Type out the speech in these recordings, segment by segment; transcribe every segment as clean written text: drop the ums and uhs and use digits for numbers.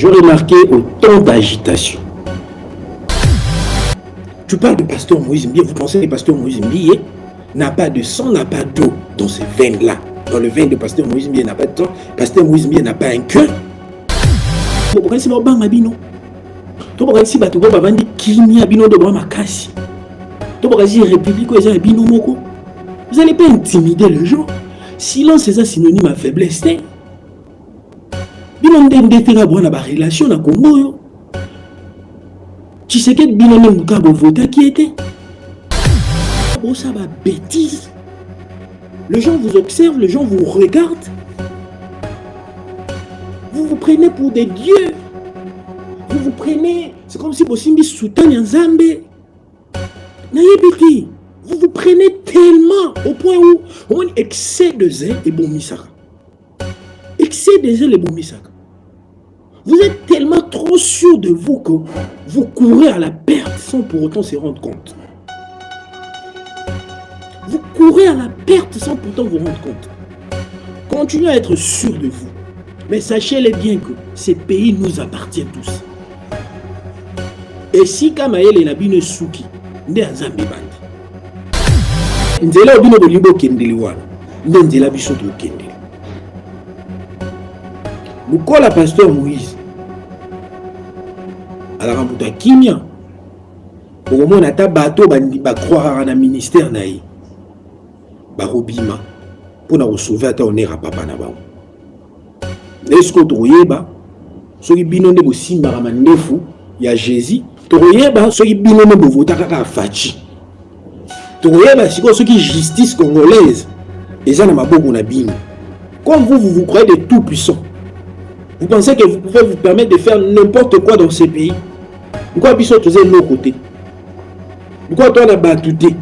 Je remarquais autant d'agitation. Tu parles de pasteur Moïse Mbié, vous pensez que pasteur Moïse Mbié n'a pas de sang, n'a pas d'eau dans ces veines-là. Dans le veine de pasteur Moïse Mbié n'a pas de sang, pasteur Moïse Mbié n'a pas un cœur. Vous pensez que c'est Mabino. Tu pensez que c'est Babandi Kimi Abino de Bramakasi. Tu pensez que c'est République ou Abino Moko. Vous n'allez pas intimider les gens. Silence, c'est ça synonyme à faiblesse. Bino ndende fera boire la relation na Congo yo. Tu sais que bino ndeka bo voter qui était. Oh ça va bêtise. Les gens vous observent, les gens vous regardent. Vous vous prenez pour des dieux. Vous vous prenez, c'est comme si Bosimbi soutane en Zambé. Naïbiti. Vous vous prenez tellement au point où on excès de zèle et bon misaka. Excès de zèle et bon misaka. Vous êtes tellement trop sûr de vous que vous courez à la perte sans pour autant se rendre compte. Vous courez à la perte sans pourtant vous rendre compte. Continuez à être sûr de vous. Mais sachez-le bien que ces pays nous appartiennent tous. Et si Kamael et Nabine Souki, ne Azambe Bandi. Nzela obino bolimbo kendeli wana. Nzela biso to kendeli. Lukola pasteur Moïse. Alors on a kimia. Au moment ata bateau ba croire na ministère na yi. Ba robima pour na sauver ata honneur à papa na ba. Est-ce que toyeba soki bino nde bosimba ka mandefu ya Jésus, toyeba soki bino nde bovota kaka fachi. Toyeba siko soki justice congolaise eza na maboko na bino. Comme vous croyez de tout puissant. Vous pensez que vous pouvez vous permettre de faire n'importe quoi dans ces pays? Pourquoi biso toze nos côtés? Pourquoi toi na batouté?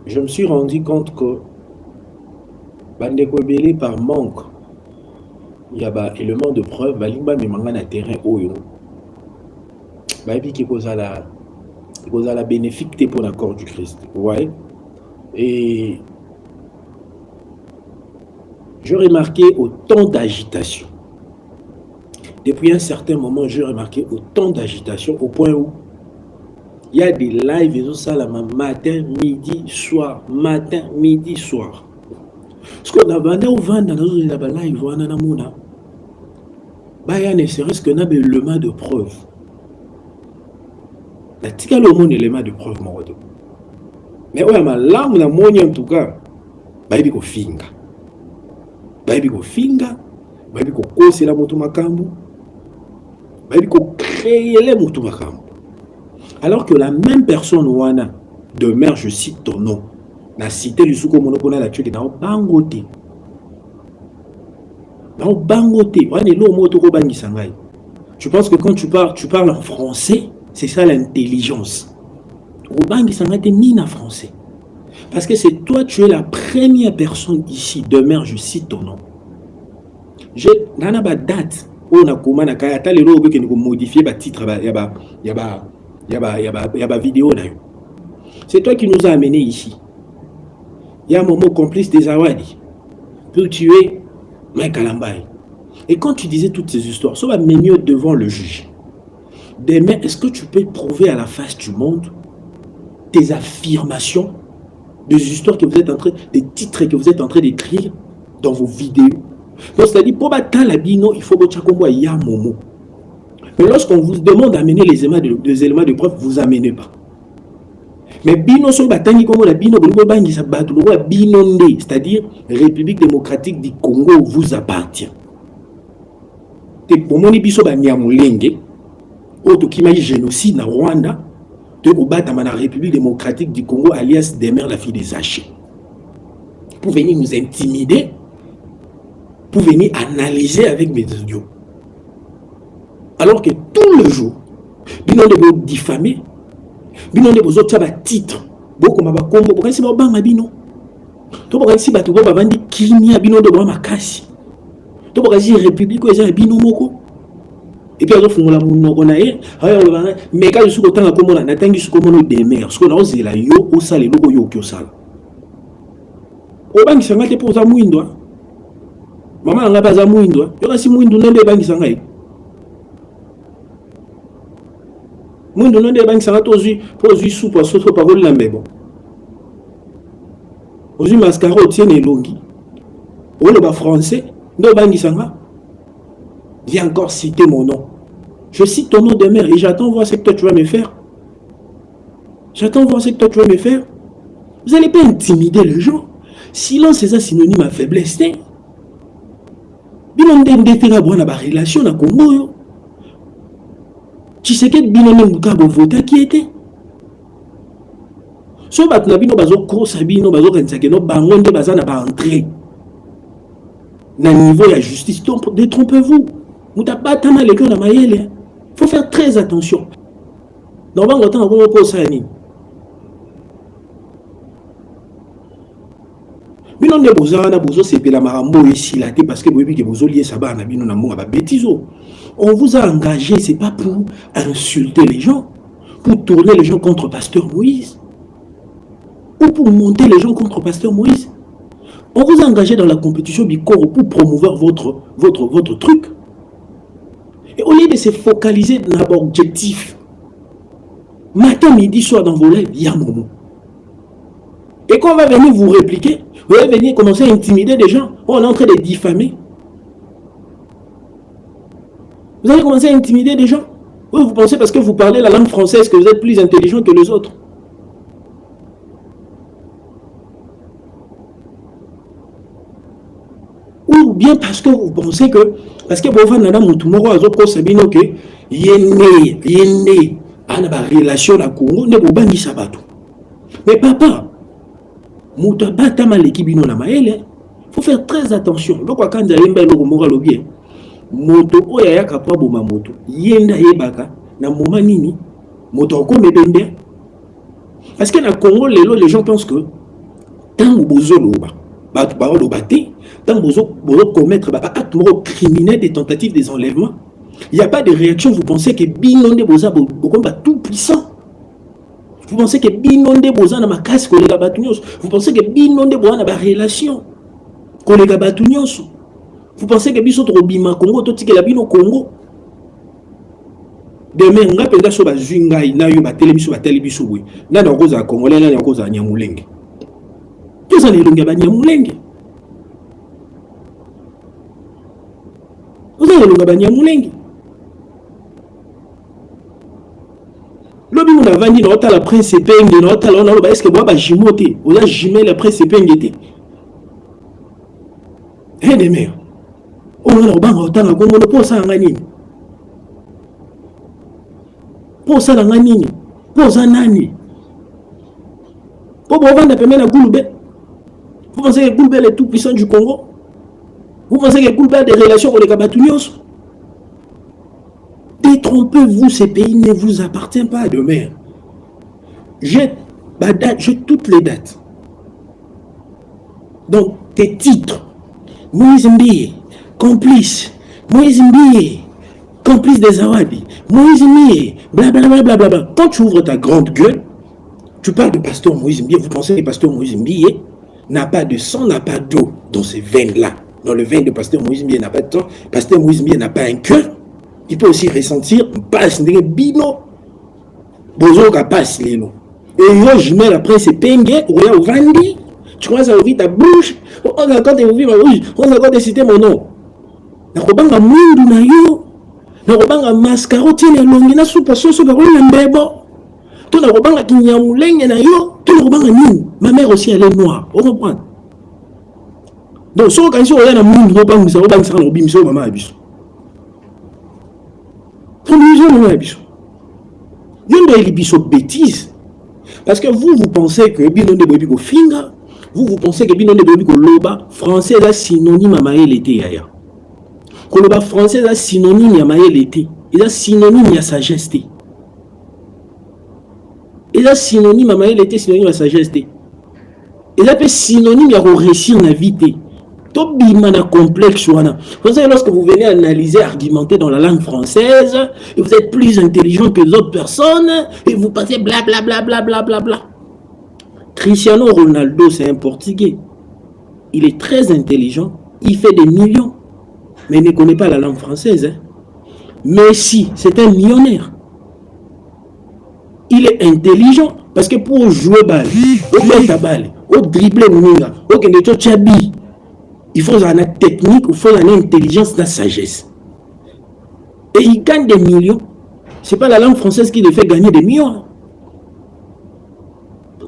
Je me suis rendu compte que Bandeko Belé par manque, il y a un élément de preuve, Balimba me manga na terrain oyo. Baïbi qui cause la bénéfique pour l'accord du Christ. Ouais. Et je remarquais autant d'agitation. Depuis un certain moment, je remarquais autant d'agitation au point où il y a des lives et tout ça là, matin, midi, soir, matin, midi, soir. Ce qu'on a vendu au vent dans nos lives, on a mouna. Bah, il y a ne serait-ce que n'a l'élément de preuve. La tika le monde élément de preuve, mon retour. Mais ouais, ma langue na moni en tout cas, bah, il y a finga. Bah, il y a finga. Bah, il y a cause la moto makambu. Bah, il y a créer les moto makambu. Alors que la même personne wana demeure, je cite ton nom, la cité du souko monopona la tuque dans bangote. Dans bangote. Tu penses que quand tu parles en français, c'est ça l'intelligence. Obangi sangai te mine en français. Parce que c'est toi, tu es la première personne ici, demeure, je cite ton nom. Je n'en pas date. On a comment na kayata les robe qui nous modifier ba titre il y a ma vidéo là. C'est toi qui nous as amenés ici. Il y a un moment complice des Awadi pour tuer Mike Alambaye. Et quand tu disais toutes ces histoires, ça va mieux devant le juge. Demain, est-ce que tu peux prouver à la face du monde tes affirmations, des histoires que vous êtes en train, des titres que vous êtes en train d'écrire dans vos vidéos? Donc, c'est-à-dire, pour battre la bino, il faut que tu aies un moment. Mais lorsqu'on vous demande d'amener les éléments de preuve, vous n'amenez pas. Mais bino so batani comme la bino bangi sa batulu binonde, c'est-à-dire République démocratique du Congo vous appartient. Te pomoni biso ba nyamulenge Autre qui m'a dit génocide na Rwanda, de combattre dans la République démocratique du Congo, alias Demer, la fille des Hachés. Pour venir nous intimider, pour venir analyser avec mes audios. Alors que tout le jour, binon de vous diffamer, binon de vous autres titre, beaucoup ma combo, pour si vous bang bino. To pour si batu ba vandi kimia bino de ma kasi. To pour si république ko eza bino moko. Et puis alors fungola munoko na ye, mais quand je suis content comme on a tangi su comme on demer, parce que là on la yo au sale loko yo ki osala. O bangi sanga te pour za muindo. Mama nga baza muindo. Yo kasi muindo nende bangi sanga ye. Muindo nende bangi sanga tozi pozi soupe soso parole la mbebo. Ozi mascaro tiene elongi. O le ba français, ndo bangi sanga. Viens encore citer mon nom. Je cite ton nom de mère et j'attends voir ce que toi tu vas me faire. J'attends voir ce que toi tu vas me faire. Vous n'allez pas intimider les gens. Silence, c'est ça synonyme à faiblesse. Binonde ndefera bwana ba relation na Congo yo. Tu sais que binonde mukabo vota qui était. So bat na bino bazo kosa bino bazo kensake no bangonde bazana ba entrer. Na niveau ya justice, détrompez-vous. Il faut faire très attention. Dans le temps, on va ça. Binon de bozana bozo c'est la marambo ici là parce que vous que bozo lié ça ba na bino na monga ba bêtiso. On vous a engagé, c'est pas pour insulter les gens, pour tourner les gens contre Pasteur Moïse ou pour monter les gens contre Pasteur Moïse. On vous a engagé dans la compétition Bikoro pour promouvoir votre truc. Et au lieu de se focaliser dans l'objectif, matin, midi, soir dans vos lèvres, il y a un moment. Et quand on va venir vous répliquer, vous allez venir commencer à intimider des gens. On est en train de diffamer. Vous allez commencer à intimider des gens. Oui, vous pensez parce que vous parlez la langue française que vous êtes plus intelligent que les autres. Ou bien parce que vous pensez que parce que vous avez une relation à Congo, ne pas sabato. Mais papa, il faut faire très attention. Donc quand vous avez un bien, moto oya kapwa boma moto yenda yebaka na moment nini moto ko mebende parce que na Congo les gens pensent que tant bozo loba ba loba te tant bozo commettre ba acte criminel des tentatives des enlèvements, il y a pas de réaction. Vous pensez que binonde boza bokomba tout puissant, vous pensez que binonde boza na makasi ko lega batunyos, vous pensez que binonde boza na ba relation ko lega batunyos. Vous pensez que biso trobima Congo to tikela bino Congo demain nga penda so ba zwingai na yo ba telemiso ba telebiso bwe na na koza congolais na koza nyamulenge to ça les longa ba nyamulenge vous allez longa ba nyamulenge lobi on a vandi na hôtel la prince penge na hôtel on a ba est-ce que ba jimoté on a jimé la prince penge té et demain on a banga otanga Congo no posa ngani posa ngani posa nani po vanda pemena Goulbe. Vous pensez que Goulbe est le tout puissant du Congo? Vous pensez que Goulbe a des relations avec les Kabatunios? Détrompez-vous, ces pays ne vous appartient pas demain. J'ai toutes les dates. Donc tes titres Moïse Mbiye complice, Moïse Mbiye, complice des Awadi, Moïse Mbiye, blablabla. Bla. Quand tu ouvres ta grande gueule, tu parles de Pasteur Moïse Mbiye, vous pensez que Pasteur Moïse Mbiye n'a pas de sang, n'a pas d'eau dans ces veines-là. Dans le veine de Pasteur Moïse Mbiye n'a pas de sang, Pasteur Moïse Mbiye n'a pas un cœur, il peut aussi ressentir, passe, bino, bozo ka passe lelo. Et yo, je mets après c'est penge, oya vandi, tu commences à ouvrir ta bouche, on a encore ouvrir ma bouche, on a encore citer mon nom. Nakobanga mundu na yo nakobanga mascaro tiene longi na soupe soso ba na mbebo to nakobanga kinyamulenge na yo to nakobanga nini. Ma mère aussi elle est noire, on comprend. Donc so quand on est na mundu no bangisa na obimisa mama abiso to biso mama abiso Yon doit élibiso bêtise. Parce que vous pensez que bino de bobi ko finga, vous pensez que bino de bobi ko loba, français est synonyme à maïe l'été yaya. Ko loba français est synonyme à maïe l'été, est synonyme à sagesse. Est synonyme à maïe l'été, synonyme à sagesse. Est synonyme à réussir la vie. Tout bimana complexe wana. Vous savez, lorsque vous venez analyser, argumenter dans la langue française, et vous êtes plus intelligent que les autres personnes, et vous passez bla bla bla bla bla bla bla. Cristiano Ronaldo, c'est un Portugais. Il est très intelligent, il fait des millions, mais il ne connaît pas la langue française. Hein. Messi, c'est un millionnaire. Il est intelligent, parce que pour jouer balle, au mettre à balle, au dribbler mouninga, au kendecho chabi, il faut une technique, il faut une intelligence, une sagesse. Et il gagne des millions. Ce n'est pas la langue française qui le fait gagner des millions.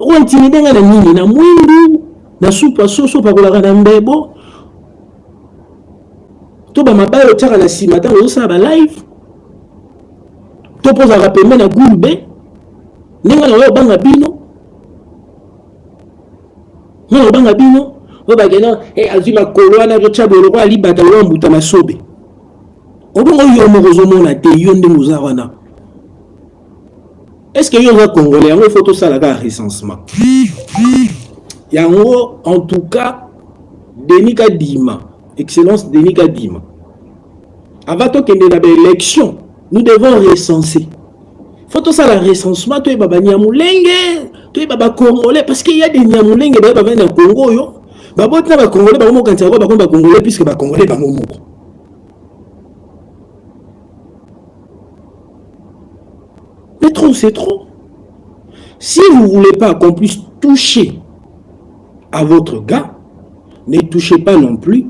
On intimide na nini na mwindu na soupa soso pakolaka na mbebo. To ba mabayo tshaka na sima ta osa ba live. To poza ka pembe na gulbe. Ninga na yo banga bino. No banga bino. Obagena azima kolwana jo chabolo kwa libata lo mbuta masobe. Obongo yo mokozo mona te yonde muzawana. Est-ce que yo va congolais en photo ça la recensement? Yango en tout cas Denis Kadima, excellence Denis Kadima. Avant que nous ayons l'élection, nous devons recenser. Photo ça la recensement to baba Nyamulenge, to baba congolais parce qu'il y a des Nyamulenge baba venir Congo yo. Babota ba congolais ba mo kantia ba ba congolais puisque ba congolais ba mo moko. Mais trop c'est trop. Si vous ne voulez pas qu'on puisse toucher à votre gars, ne touchez pas non plus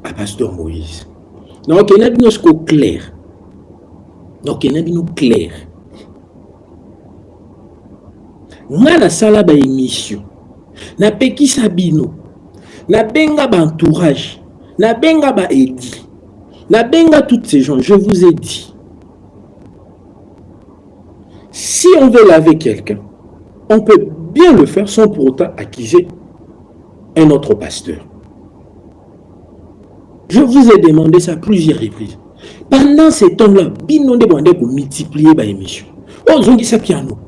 à Pasteur Moïse. Donc il y a une chose claire. Donc il y a une claire. Nga na sala ba émission. Na peki sabino. Na benga ba entourage. Na benga ba edi. Na benga toutes ces gens. Je vous ai dit. Si on veut laver quelqu'un, on peut bien le faire sans pour autant accuser un autre pasteur. Je vous ai demandé ça plusieurs reprises. Pendant ce temps-là, Bino de Bondé pour multiplier les émissions. Oh, zongi sa piano.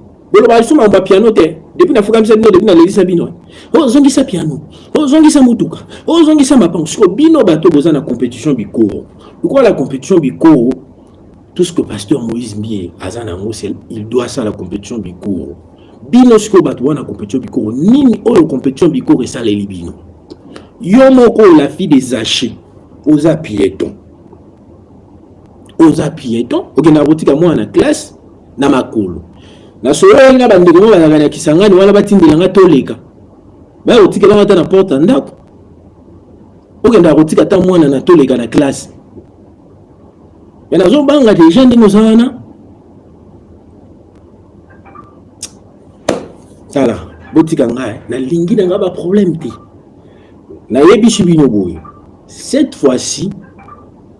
Piano depuis la fois depuis la l'église Bino. Oh, zongi sa piano. Oh, zongi sa mutuka. Oh, zongi sa mapang. Bino bateau besoin de la compétition bikoro. Pourquoi la compétition bikoro? Tout ce que pasteur Moïse Mie Azanango, il doit ça à la compétition bikoro. Bino ce que batouan la compétition bikoro. Nini o la compétition bikoro et ça les libino. Yomoko la fille des Zachés. Oza piéton. Oza piéton. Ok, na rotika moi en classe. Na makolo. Na soya nga bandeko mo balagana kisangani wala batindelanga toleka. Ba rotika la mata na porte ndako. Ok, na rotika ta mwana na toleka na classe. Mais nous avons des gens qui nous ont ça là, na lingi n'a pas problème. Cette fois-ci,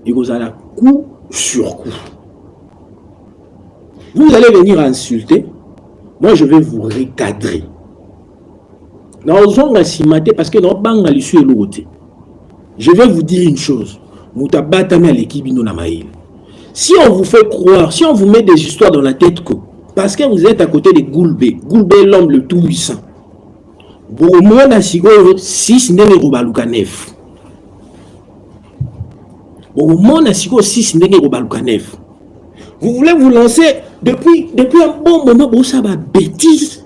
il y a coup sur coup. Vous allez venir insulter, moi je vais vous recadrer. Nous allons parce que nous avons l'issue de l'autre. Je vais vous dire une chose. Nous avons battu l'équipe de Namaïl. Si on vous fait croire, si on vous met des histoires dans la tête, parce que vous êtes à côté de Goulbé, Goulbé l'homme le tout puissant. Vous voulez vous lancer depuis un bon moment pour ça va bêtise.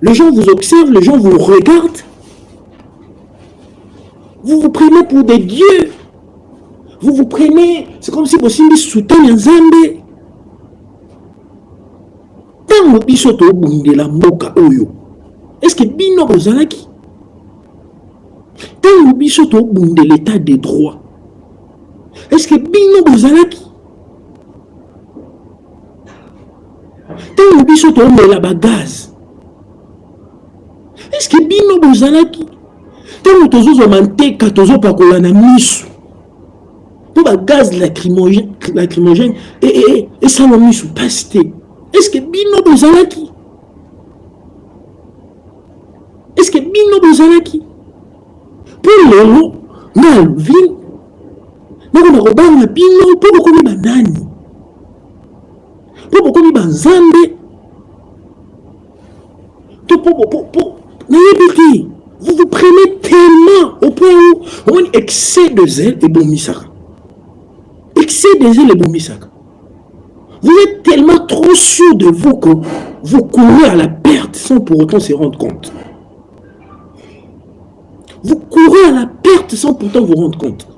Les gens vous observent, les gens vous regardent. Vous vous prenez pour des dieux. Vous vous prenez, c'est comme si vous soutenez un Zambé. Tant que vous êtes au bout de la moka oyo, est-ce que Bino Bozalaki? Tant que vous êtes au bout de l'état des droits, est-ce que Bino Bozalaki? Tant que vous êtes au bout de la gaz, est-ce que Bino Bozalaki? Tant que vous êtes au bout de la misu. ba gaz lacrymogène et ça m'a mis sous pasté. Est-ce que bino bozalaki? Est-ce que bino bozalaki? Pour lelo na ville na robanga bino pour beaucoup banani. Pour beaucoup banzambe. Vous vous prenez tellement au point où on excès de zèle et bon misaka. Excès de zèle et bon misaka. Vous êtes tellement trop sûr de vous que vous courez à la perte sans pour autant se rendre compte. Vous courez à la perte sans pourtant vous rendre compte.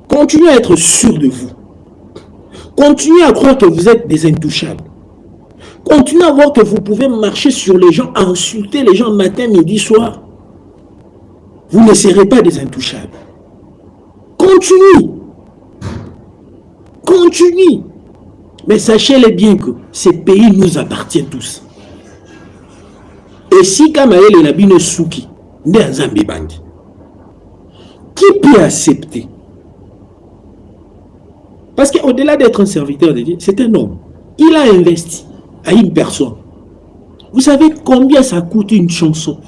Continuez à être sûr de vous. Continuez à croire que vous êtes des intouchables. Continuez à voir que vous pouvez marcher sur les gens, insulter les gens matin, midi, soir. Vous ne serez pas des intouchables. Continuez. Continuez. Mais sachez-les bien que ces pays nous appartiennent tous. Et si Kamael et Nabine Souki, qui peut accepter? Parce qu'au-delà d'être un serviteur de Dieu, c'est un homme. Il a investi à une personne. Vous savez combien ça coûte une chanson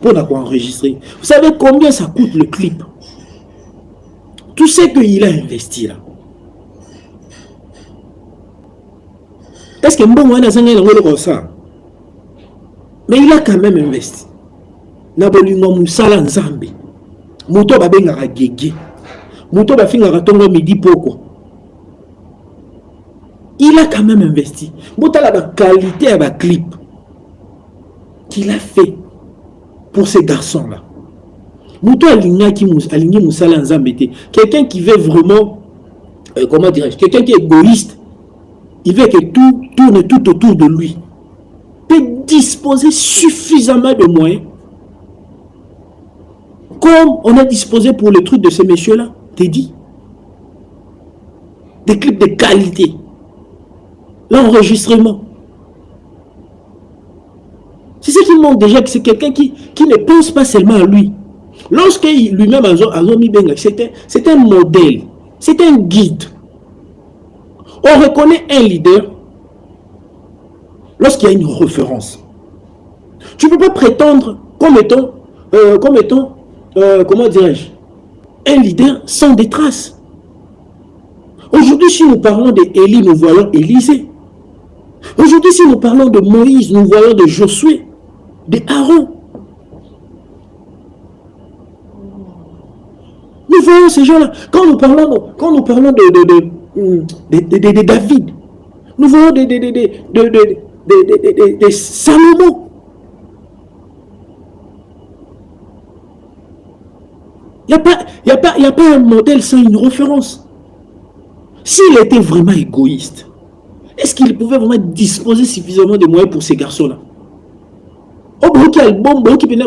pour enregistrer? Vous savez combien ça coûte le clip? Tout ce qu'il a investi là. Est-ce que mais il a quand même investi. Nabolingo musala nzambe. Muto babengaka gege. Muto bafingaka tongo midi poko. Il a quand même investi. Muto la qualité à la clip qu'il a fait pour ces garçons-là. Muto aligné musala nzambe. Quelqu'un qui veut vraiment, comment dirais-je, quelqu'un qui est égoïste. Il veut que tout tourne tout autour de lui. Peut disposer suffisamment de moyens. Comme on a disposé pour le truc de ces messieurs-là. T'es dit. Des clips de qualité. L'enregistrement. C'est ce qui montre déjà que c'est quelqu'un qui ne pense pas seulement à lui. Lorsque lui-même a mis Benga, c'est un modèle. C'est un guide. On reconnaît un leader lorsqu'il y a une référence. Tu ne peux pas prétendre comme étant, comment dirais-je, un leader sans des traces. Aujourd'hui, si nous parlons d'Élie, nous voyons Élisée. Aujourd'hui, si nous parlons de Moïse, nous voyons de Josué, de Aaron. Nous voyons ces gens-là. Quand nous parlons de David, nous voyons de Salomon. Il n'y a pas un modèle sans une référence. S'il était vraiment égoïste, est-ce qu'il pouvait vraiment disposer suffisamment de moyens pour ces garçons-là?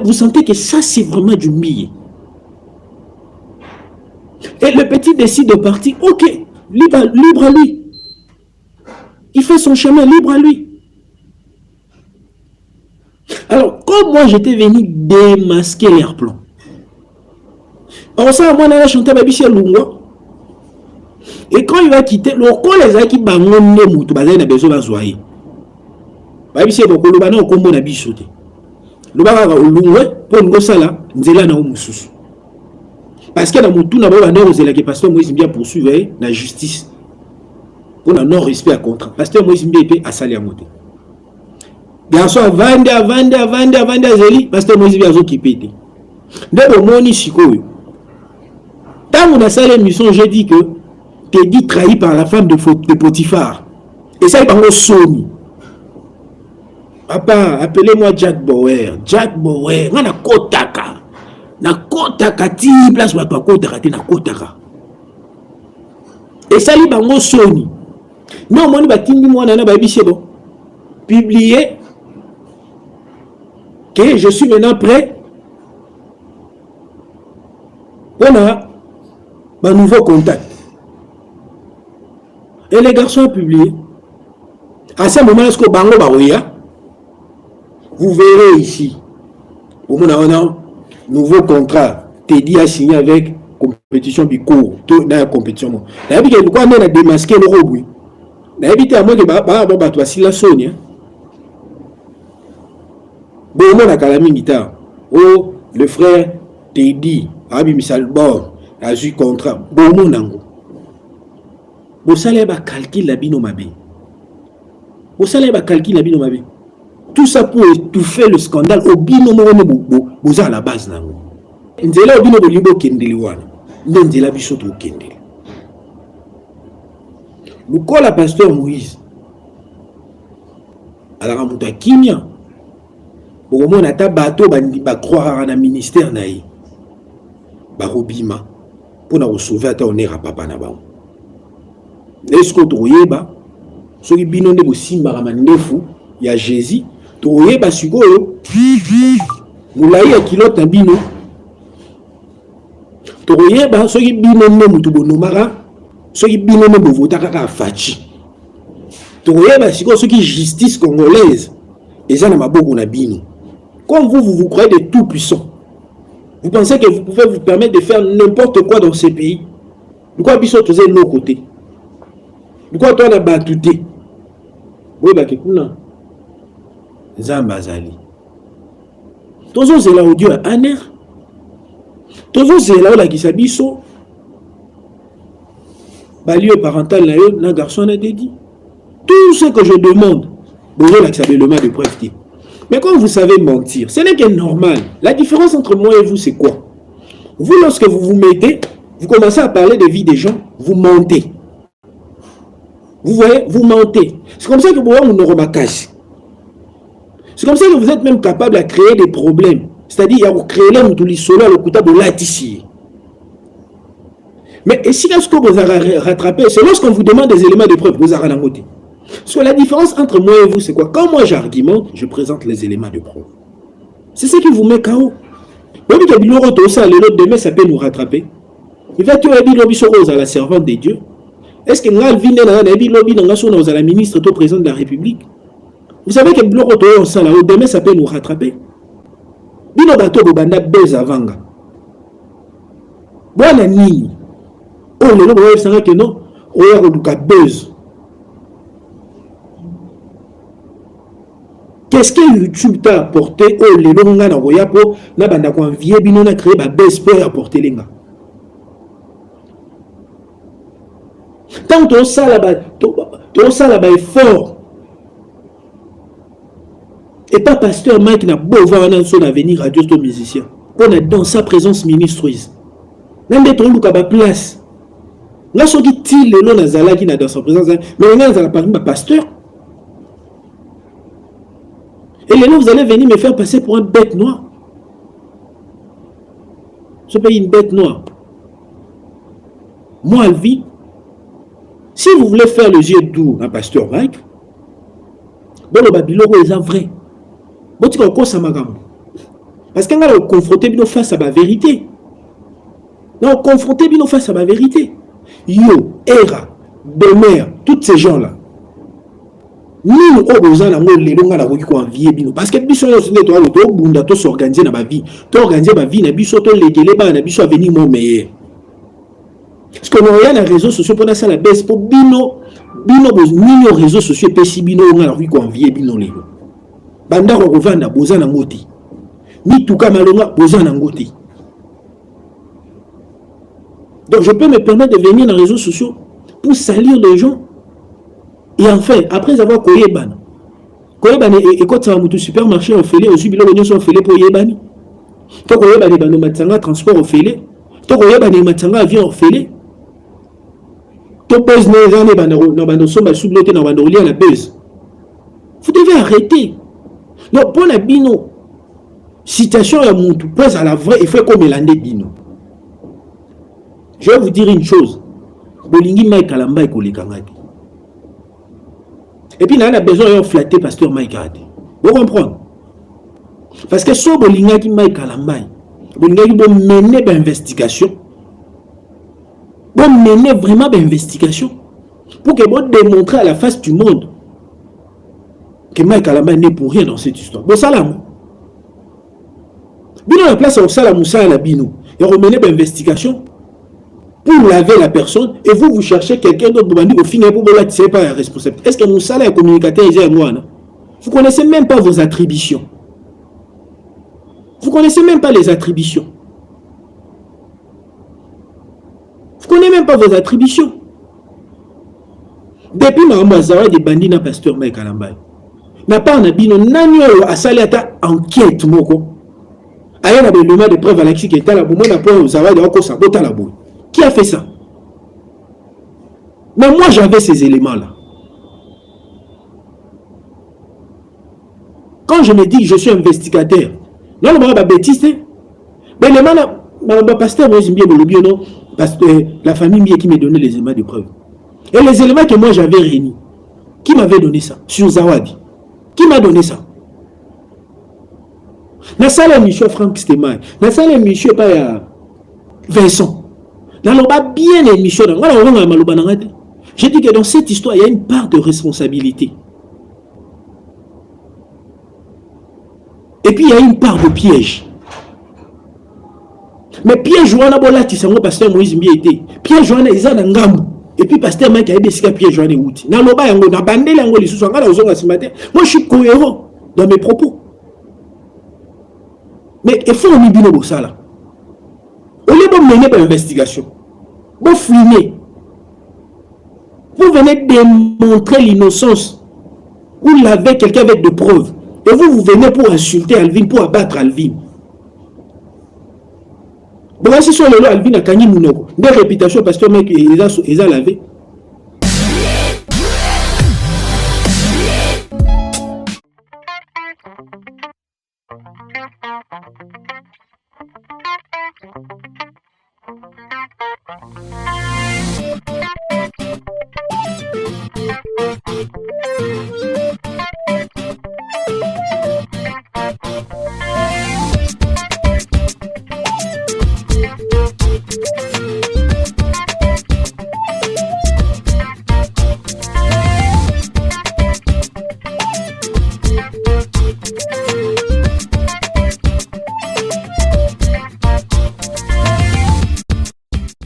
Vous sentez que ça, c'est vraiment du billet. Et le petit décide de partir. Ok, libre à lui. Il fait son chemin, libre à lui. Alors, comme moi, j'étais venu démasquer l'air plan. Alors ça, moi, on a chanté Babichia Lungwa. Et quand il va quitter, le col les a qui bangonne moutou, bazay na besoin bazoyer. Babichia boko le bana okombo na bichoté. Le bana ka olungwe pour ngosala nzela na omususu. Parce que dans moutou na ba bana ozela que pasteur Moïse bien poursuivre la justice. Pour un non-respect à contrat. Pasteur Moïse Mbépé a sali à monter. Garçon à vendre à Zéli, pasteur Moïse Mbépé a occupé. D'abord, mon isikoyo. Tant on a sali l'émission, j'ai dit que t'es dit trahi par la femme de Potiphar. Et ça, il va sonner. Papa, appelez-moi Jack Bauer. Jack Bauer, on a kotaka. Na kotaka, ti place où tu as kotaka, tu as kotaka. Et ça, il va sonner. Non, moi, je vais publier que je suis maintenant prêt pour un nouveau contact. Et les garçons ont publié. À ce moment-là, vous verrez ici, au moment où nouveau contrat, Teddy a signé avec compétition biko to na compétition na bi ke quoi na démasquer le robui na bi te à moi que ba bato basila soni bon mon akala mingi oh le frère Teddy abi misal bon a eu contrat bon mon nango bo sala ba calcul la bino mabe bo sala ba calcul la bino mabe tout ça pour étouffer le scandale au bino mo boza à la base nango nzela au bino bo libo kendeli wana nzela biso to kendeli lukola pasteur Moïse alors muta kimia au moins ata bato ba croire na ministère na yi ba robima pour na sauver ata honneur papa na ba est-ce que toyeba soki bino nde bosimba ka mandefu ya Jésus toyeba sikoyo mulai ya kilota bino toyeba soki bino nde mutu bonomaka soki bino nde bovotaka ka fachi toyeba sikoyo soki justice congolaise eza na maboko na bino. Comme vous croyez de tout puissant, vous pensez que vous pouvez vous permettre de faire n'importe quoi dans ce pays. Pourquoi biso tous nos côtés? Pourquoi toi on a battuté? Oui, bah non. Zambazali. Tozo zela audio aner. Tozo zela la kisabiso. Balio parental na yo na garçon a dit. Tout ce que je demande, bonjour l'acceptement de preuve. Mais quand vous savez mentir, ce n'est que normal. La différence entre moi et vous, c'est quoi? Vous, lorsque vous vous mettez, vous commencez à parler de vie des gens, vous mentez. Vous voyez, vous mentez. C'est comme ça que vous voyez mon neuromacasse. C'est comme ça que vous êtes même capable de créer des problèmes. C'est-à-dire, il y a vous créer l'homme tout l'isoler, le couteau de latissier. Mais et si là, ce que vous avez rattrapé, c'est lorsqu'on vous demande des éléments de preuve, vous avez rattrapé. Parce que la différence entre moi et vous, c'est quoi? Quand moi j'argumente, je présente les éléments de preuve. C'est ce qui vous met KO. Même que l'autre demain, ça peut nous rattraper. Il va tuer la servante de Dieu. Est-ce que nous avons la ministre ou président de la République? Vous savez que demain, ça peut nous rattraper. Bino bato bobanda beza vanga. Bwana nini? Oh lelo boye sanga que non, oya ko duka buzz. Qu'est-ce que YouTube t'a apporté? Oh lelo nga na roya po na banda ko envier bino na créer ba buzz pour apporter lenga. Tant to sala ba effort. Et pas pasteur Mike n'a beau voir son avenir radio to musicien. On est dans sa présence ministreuse. Même des trucs à place. Là, ce qui tire le nom Nazala qui n'a dans sa présence, mais on a parmi ma pasteur. Et les noms, vous allez venir me faire passer pour un bête noir. Ce pays une bête noire. Moi, elle vit. Si vous voulez faire le yeux doux à pasteur Mike, dans le Babylone, c'est vrai. Parce qu'on a confronté nos face à la vérité. On confronté nos face à la vérité. Yo, Era, Bemer, tous ces gens-là. Nous, nous besoin de parce que nous sommes s'organiser dans ma vie. Organiser ma vie, nous sommes venir mon meilleur. Parce que nous avons les réseaux sociaux pour ça la baisse pour bino réseaux sociaux et si bino on a la rue qu'on vient bino les banda ko vanda boza na ngoti ni tuka malonga boza na ngoti. Donc je peux me permettre de venir dans les réseaux sociaux pour salir les gens. Et enfin, après avoir koyeban et quand ça va au supermarché on fait les jubilo on sont fait pour yebani. To koyebani bano matanga transport au fait to koyebani matanga avion au fait to pose ne bano somba subloté na bando lia la buzz. Vous devez arrêter. Donc pour la bino citation à mon tout pose à la vraie il faut comme l'année bino. Je vais vous dire une chose. Bolingi Mike Kalamba et Kolikangati. Et puis, on a besoin de flatter pasteur Mike Kalamba. Vous comprenez? Parce que si Bolingi Mike Kalamba, Bolingi va mener une investigation. Pour mener vraiment une investigation. Pour que vous démontrer à la face du monde que Mike Kalamba n'est pour rien dans cette histoire. Bon, salam. Bino la place au salam ou ça la bino. Il va mener une investigation. pour laver la personne, et vous cherchez quelqu'un d'autre pour finir pour là, tu pas responsable. Est-ce que mon salaire est communicateur est moi? Vous ne connaissez même pas vos attributions. Vous ne connaissez même pas les attributions. Vous ne connaissez même pas vos attributions. Depuis ma des bandits na pasteur Mike Alambay. Na pas na bino nani oyo asali ata enquête moko. Aya na besoin de preuves Alexis qui était là pour moi na point Zawadi oko sabota la boue. Qui a fait ça? Mais moi j'avais ces éléments là. Quand je me dis que je suis investigateur, non, non, pas bêtise, mais le man, pasteur, moi, j'aime bien le non, parce que la famille qui m'a donné les éléments de preuve. Et les éléments que moi j'avais réunis, qui m'avait donné ça? Sur Zawadi. Qui m'a donné ça? Dans la mission Franck Stéman, dans la mission pas Vincent, dans le bien l'émission, j'ai dit que dans cette histoire, il y a une part de responsabilité. Et puis il y a une part de piège. Mais piège, on a bon là, tu sais, pasteur Moïse Mbiété. Piège, on a ils ont un gambo. Et puis pasteur Mike a décidé que piège, on est outil. Dans le bas, on a bandé là, on les sous, on a osé ce matin. Moi, je suis cohérent dans mes propos. Mais il faut un ibino pour ça là. Au lieu de mener par investigation, vous fouillez. Vous venez démontrer l'innocence. Vous l'avez quelqu'un avec de preuves. Et vous venez pour insulter Alvin, pour abattre Alvin. Bon, si sur le lot, Alvin a gagné mon nom. Des réputations parce que mec, ils ont lavé.